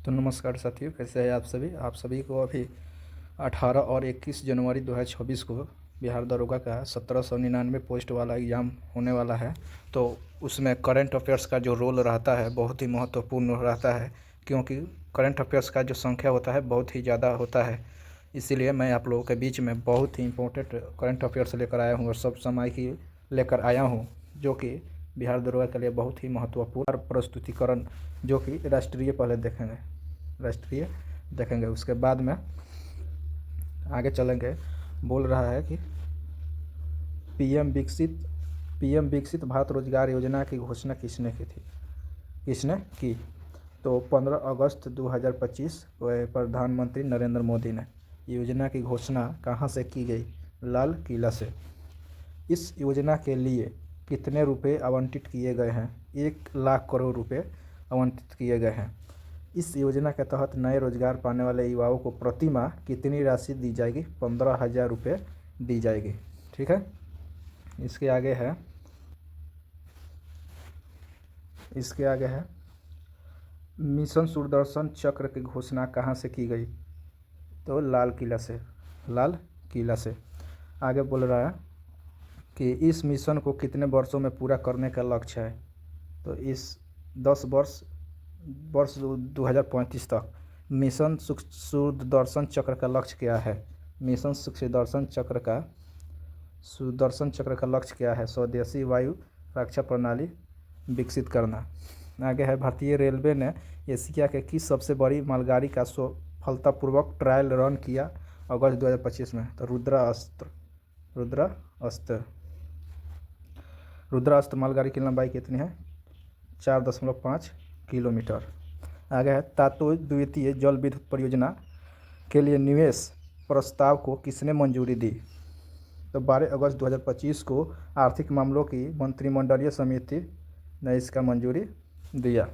तो नमस्कार साथियों, कैसे हैं आप सभी को अभी 18 और 21 जनवरी 2026 को बिहार दरोगा का 1799 पोस्ट वाला एग्ज़ाम होने वाला है। तो उसमें करंट अफेयर्स का जो रोल रहता है बहुत ही महत्वपूर्ण रहता है, क्योंकि करंट अफेयर्स का जो संख्या होता है बहुत ही ज़्यादा होता है। इसीलिए मैं आप लोगों के बीच में बहुत ही इंपॉर्टेंट करंट अफेयर्स लेकर आया हूँ और सब समय की लेकर आया हूँ, जो कि बिहार दरोगा के लिए बहुत ही महत्वपूर्ण प्रस्तुतिकरण, जो कि राष्ट्रीय पहले देखेंगे उसके बाद में आगे चलेंगे। बोल रहा है कि पीएम विकसित भारत रोजगार योजना की घोषणा किसने की? तो 15 अगस्त 2025 को प्रधानमंत्री नरेंद्र मोदी ने योजना की घोषणा कहाँ से की गई? लाल किला से। इस योजना के लिए कितने रुपए आवंटित किए गए हैं? 1 लाख करोड़ रुपए आवंटित किए गए हैं। इस योजना के तहत नए रोजगार पाने वाले युवाओं को प्रति माह कितनी राशि दी जाएगी? 15,000 रुपये दी जाएगी। ठीक है। इसके आगे है मिशन सूरदर्शन चक्र की घोषणा कहाँ से की गई? तो लाल किला से। आगे बोल रहा है कि इस मिशन को कितने वर्षों में पूरा करने का लक्ष्य है? तो इस 10 वर्ष 2035 तक मिशन सुदर्शन चक्र का लक्ष्य क्या है? मिशन सुदर्शन चक्र का लक्ष्य क्या है? स्वदेशी वायु रक्षा प्रणाली विकसित करना। आगे है भारतीय रेलवे ने एशिया के किस सबसे बड़ी मालगाड़ी का सफलतापूर्वक ट्रायल रन किया अगस्त 2025 में? तो रुद्रास्त्र मालगाड़ी की लंबाई कितनी है? 4.5 किलोमीटर। आगे है तातो द्वितीय जल विद्युत परियोजना के लिए निवेश प्रस्ताव को किसने मंजूरी दी? तो 12 अगस्त 2025 को आर्थिक मामलों की मंत्रिमंडलीय समिति ने इसका मंजूरी दिया।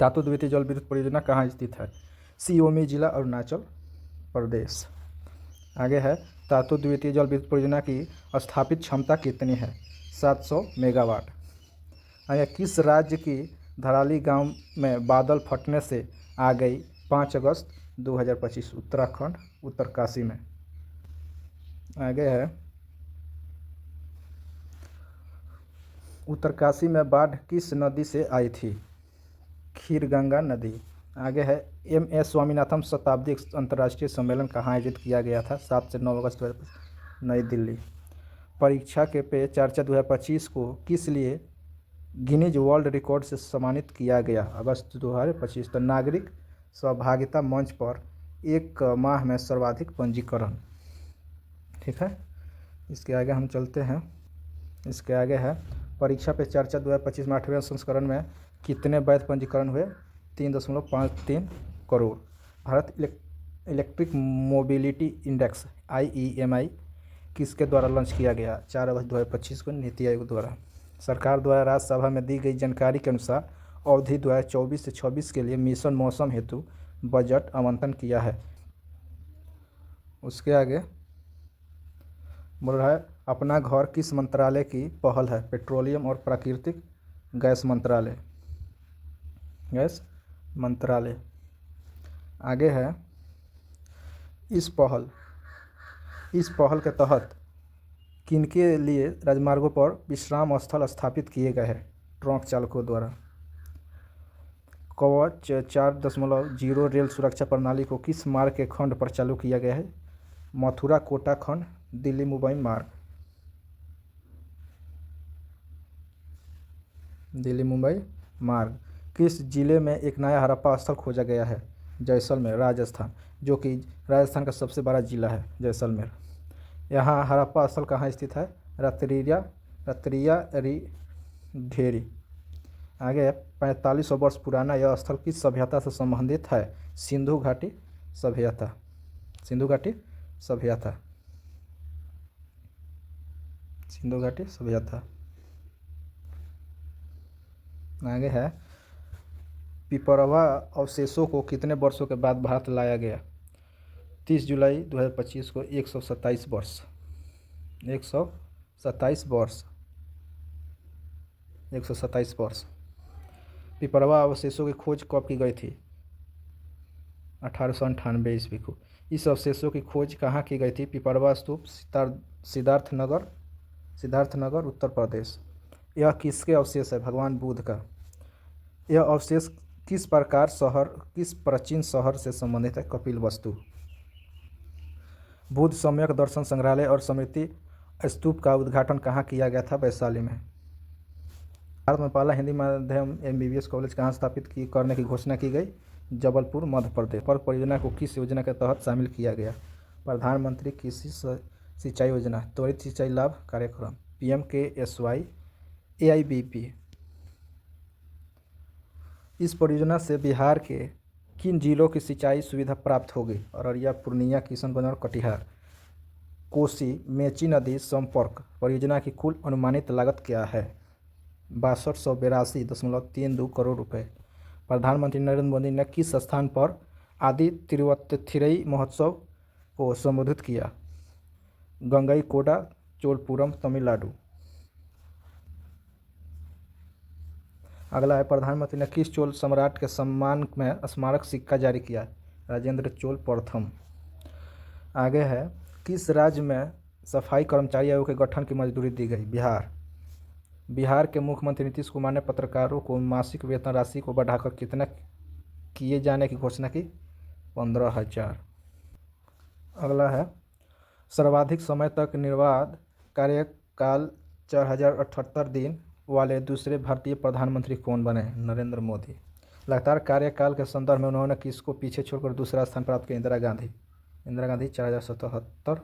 तातो द्वितीय जल विद्युत परियोजना कहाँ स्थित है? सियोमी जिला, अरुणाचल प्रदेश। आगे है तातो द्वितीय जल विद्युत परियोजना की स्थापित क्षमता कितनी है? 700 मेगावाट। आगे किस राज्य की धराली गांव में बादल फटने से आ गई 5 अगस्त 2025? उत्तराखंड, उत्तरकाशी में। आगे है उत्तरकाशी में बाढ़ किस नदी से आई थी? खीरगंगा नदी। आगे है MS स्वामीनाथन शताब्दी अंतर्राष्ट्रीय सम्मेलन कहाँ आयोजित किया गया था? 7 से 9 अगस्त 2025, नई दिल्ली। परीक्षा के पे चर्चा 2025 को किस लिए गिनीज वर्ल्ड रिकॉर्ड से सम्मानित किया गया? अगस्त 2025। तो नागरिक सहभागिता मंच पर एक माह में सर्वाधिक पंजीकरण। ठीक है। इसके आगे हम चलते हैं। इसके आगे है परीक्षा पे चर्चा 2025 में 8वें संस्करण में कितने वैध पंजीकरण हुए? 3.53 crore. Bharat electric mobility index IEMI किसके द्वारा लॉन्च किया गया? 4 अगस्त 2025 को नीति आयोग द्वारा। सरकार द्वारा राज्यसभा में दी गई जानकारी के अनुसार अवधि 2024 से 26 के लिए मिशन मौसम हेतु बजट आवंटन किया है। उसके आगे बोल रहा है अपना घर किस मंत्रालय की पहल है? पेट्रोलियम और प्राकृतिक गैस मंत्रालय। आगे है इस पहल के तहत किनके लिए राजमार्गों पर विश्राम स्थल स्थापित किए गए हैं? ट्रक चालकों द्वारा। कवच 4.0 रेल सुरक्षा प्रणाली को किस मार्ग के खंड पर चालू किया गया है? मथुरा कोटा खंड, दिल्ली मुंबई मार्ग। किस जिले में एक नया हड़प्पा स्थल खोजा गया है? जैसलमेर, राजस्थान, जो कि राजस्थान का सबसे बड़ा जिला है जैसलमेर। यहाँ हड़प्पा स्थल कहाँ स्थित है? रतरिया ढेरी। आगे 4500 वर्ष पुराना यह स्थल किस सभ्यता से संबंधित है? सिंधु घाटी सभ्यता। आगे है पिपरवा अवशेषों को कितने वर्षों के बाद भारत लाया गया? 30 जुलाई 2025 को 127 वर्ष। पिपरवा अवशेषों की खोज कब की गई थी? 1898 ईस्वी को। इस अवशेषों की खोज कहाँ की गई थी? पिपरवा स्तूप, सिद्धार्थनगर उत्तर प्रदेश। यह किसके अवशेष है? भगवान बुद्ध का। यह अवशेष किस प्राचीन शहर से संबंधित है? कपिलवस्तु। बुद्ध सम्यक दर्शन संग्रहालय और स्मृति स्तूप का उद्घाटन कहाँ किया गया था? वैशाली में। भारत में पहला हिंदी माध्यम MBBS कॉलेज कहाँ स्थापित करने की घोषणा की गई? जबलपुर, मध्य प्रदेश। पर परियोजना को किस योजना के तहत शामिल किया गया? प्रधानमंत्री कृषि सिंचाई योजना, त्वरित सिंचाई लाभ कार्यक्रम, PMKSY, AIBP। इस परियोजना से बिहार के किन जिलों की सिंचाई सुविधा प्राप्त होगी? अररिया, पूर्णिया, किशनगंज और कटिहार। कोसी मेची नदी संपर्क परियोजना की कुल अनुमानित लागत क्या है? 6282.32 करोड़ रुपए। प्रधानमंत्री नरेंद्र मोदी ने किस स्थान पर आदि तिरुवत्थिरई महोत्सव को संबोधित किया? गंगईकोंडा, चोलपुरम, तमिलनाडु। अगला है, प्रधानमंत्री ने किस चोल सम्राट के सम्मान में स्मारक सिक्का जारी किया? राजेंद्र चोल प्रथम। आगे है, किस राज्य में सफाई कर्मचारी आयोग के गठन की मंजूरी दी गई? बिहार। बिहार के मुख्यमंत्री नीतीश कुमार ने पत्रकारों को मासिक वेतन राशि को बढ़ाकर कितना किए जाने की घोषणा की? 15,000। अगला है, सर्वाधिक समय तक निर्बाध कार्यकाल 4078 दिन वाले दूसरे भारतीय प्रधानमंत्री कौन बने? नरेंद्र मोदी। लगातार कार्यकाल के संदर्भ में उन्होंने किसको पीछे छोड़कर दूसरा स्थान प्राप्त किया? इंदिरा गांधी 4077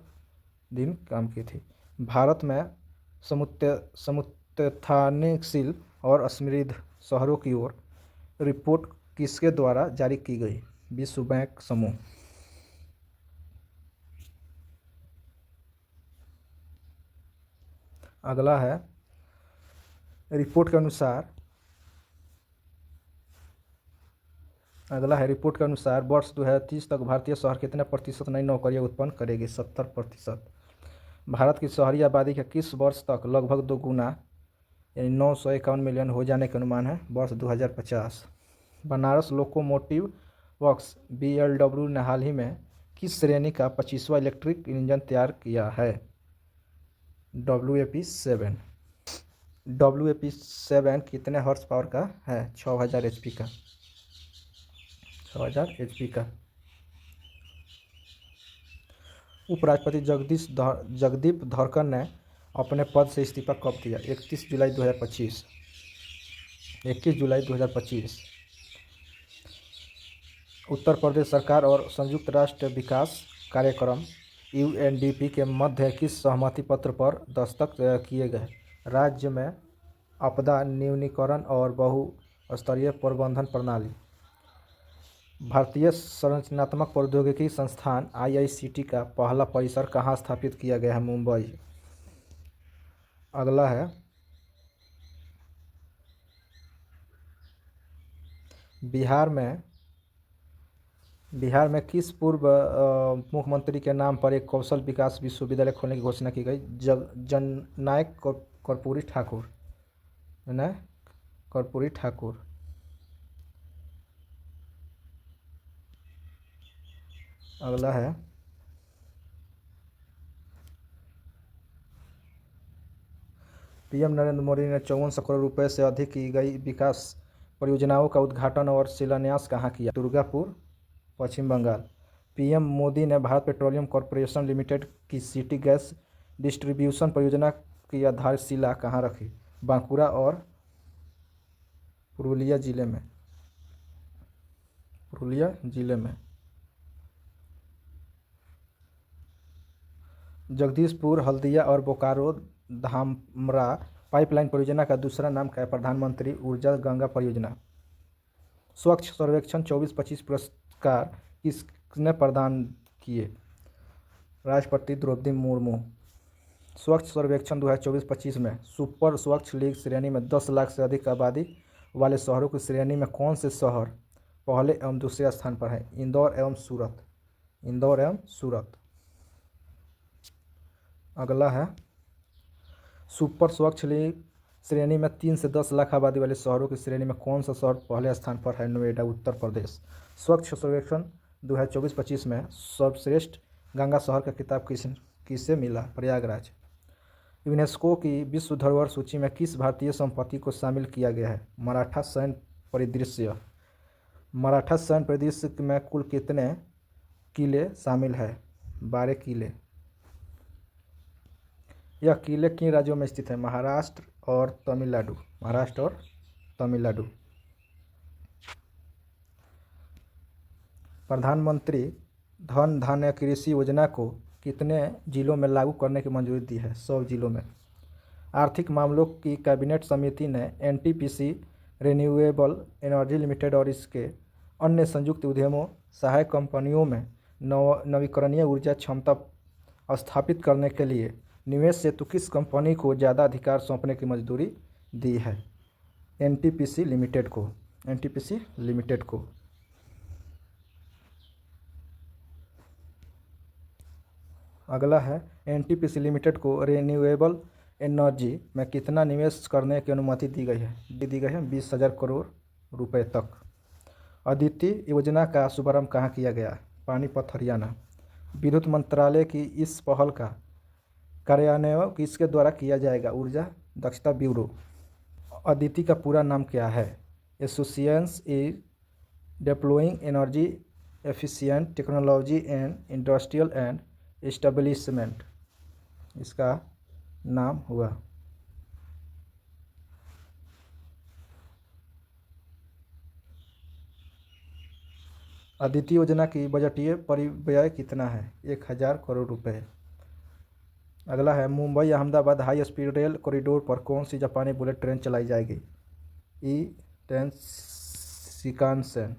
दिन काम की थी। भारत में समुत्थानशील और समृद्ध शहरों की ओर रिपोर्ट किसके द्वारा जारी की गई? विश्व बैंक समूह। अगला है, रिपोर्ट के अनुसार वर्ष 2030 तक भारतीय शहर कितने प्रतिशत नई नौकरियां उत्पन्न करेगी? 70%। भारत की शहरी आबादी का किस वर्ष तक लगभग 2 गुना यानी 951 मिलियन हो जाने का अनुमान है? वर्ष 2050। बनारस लोकोमोटिव वर्क्स BLW ने हाल ही में किस श्रेणी का 25वां इलेक्ट्रिक इंजन तैयार किया है? WAP-7। WAP-7 कितने हॉर्स पावर का है? 6000 HP का। 6000 HP का। उपराष्ट्रपति जगदीप धनखड़ ने अपने पद से इस्तीफा कब दिया? 21 जुलाई 2025। उत्तर प्रदेश सरकार और संयुक्त राष्ट्र विकास कार्यक्रम UNDP के मध्य किस सहमति पत्र पर दस्तखत किए गए? राज्य में आपदा न्यूनीकरण और बहुस्तरीय प्रबंधन प्रणाली। भारतीय संरचनात्मक प्रौद्योगिकी संस्थान IICT का पहला परिसर कहाँ स्थापित किया गया है? मुंबई। अगला है, बिहार में किस पूर्व मुख्यमंत्री के नाम पर एक कौशल विकास विश्वविद्यालय खोलने की घोषणा की गई? जननायक कर्पूरी ठाकुर। अगला है, PM नरेंद्र मोदी ने 5400 करोड़ रुपए से अधिक की गई विकास परियोजनाओं का उद्घाटन और शिलान्यास कहाँ किया? दुर्गापुर, पश्चिम बंगाल। PM मोदी ने भारत पेट्रोलियम कॉर्पोरेशन लिमिटेड की सिटी गैस डिस्ट्रीब्यूशन परियोजना की आधारशिला कहाँ रखी? बांकुरा और पुरुलिया जिले में। जगदीशपुर, हल्दिया और बोकारो धामरा पाइपलाइन परियोजना का दूसरा नाम क्या है? प्रधानमंत्री ऊर्जा गंगा परियोजना। स्वच्छ सर्वेक्षण 24-25 पुरस्कार किसने प्रदान किए? राष्ट्रपति द्रौपदी मुर्मू। स्वच्छ सर्वेक्षण 2024-25 में सुपर स्वच्छ लीग श्रेणी में 10 लाख से अधिक आबादी वाले शहरों की श्रेणी में कौन से शहर पहले एवं दूसरे स्थान पर है? इंदौर एवं सूरत। अगला है, सुपर स्वच्छ लीग श्रेणी में 3 से 10 लाख आबादी वाले शहरों की श्रेणी में कौन सा शहर पहले स्थान पर है? नोएडा, उत्तर प्रदेश। स्वच्छ सर्वेक्षण 2024-25 में सर्वश्रेष्ठ गंगा शहर का खिताब किसे मिला? प्रयागराज। यूनेस्को की विश्व धरोहर सूची में किस भारतीय संपत्ति को शामिल किया गया है? मराठा सैन्य परिदृश्य। मराठा सैन्य परिदृश्य में कुल कितने किले शामिल है? 12 किले। यह किले किन राज्यों में स्थित है? महाराष्ट्र और तमिलनाडु। महाराष्ट्र और तमिलनाडु। प्रधानमंत्री धन धान्य कृषि योजना को कितने जिलों में लागू करने की मंजूरी दी है? 100 जिलों में। आर्थिक मामलों की कैबिनेट समिति ने एनटीपीसी रिन्यूएबल एनर्जी लिमिटेड और इसके अन्य संयुक्त उद्यमों सहायक कंपनियों में नवीकरणीय ऊर्जा क्षमता स्थापित करने के लिए निवेश हेतु किस कंपनी को ज़्यादा अधिकार सौंपने की मंजूरी दी है? एनटीपीसी लिमिटेड को। एनटीपीसी लिमिटेड को। अगला है एनटीपीसी लिमिटेड को रिन्यूएबल एनर्जी में कितना निवेश करने की अनुमति दी गई है? 20,000 करोड़ रुपए तक। अदिति योजना का शुभारंभ कहाँ किया गया? पानीपत, हरियाणा। विद्युत मंत्रालय की इस पहल का कार्यान्वयन किसके द्वारा किया जाएगा? ऊर्जा दक्षता ब्यूरो। अदिति का पूरा नाम क्या है? Association in deploying energy efficient technology and industrial and establishment इसका नाम हुआ। अदिति योजना की बजटीय परिव्यय कितना है? 1,000 करोड़ रुपए। अगला है Mumbai Ahmedabad high speed rail corridor पर कौन सी जापानी बुलेट ट्रेन चलाई जाएगी? ई-10 शिकानसेन।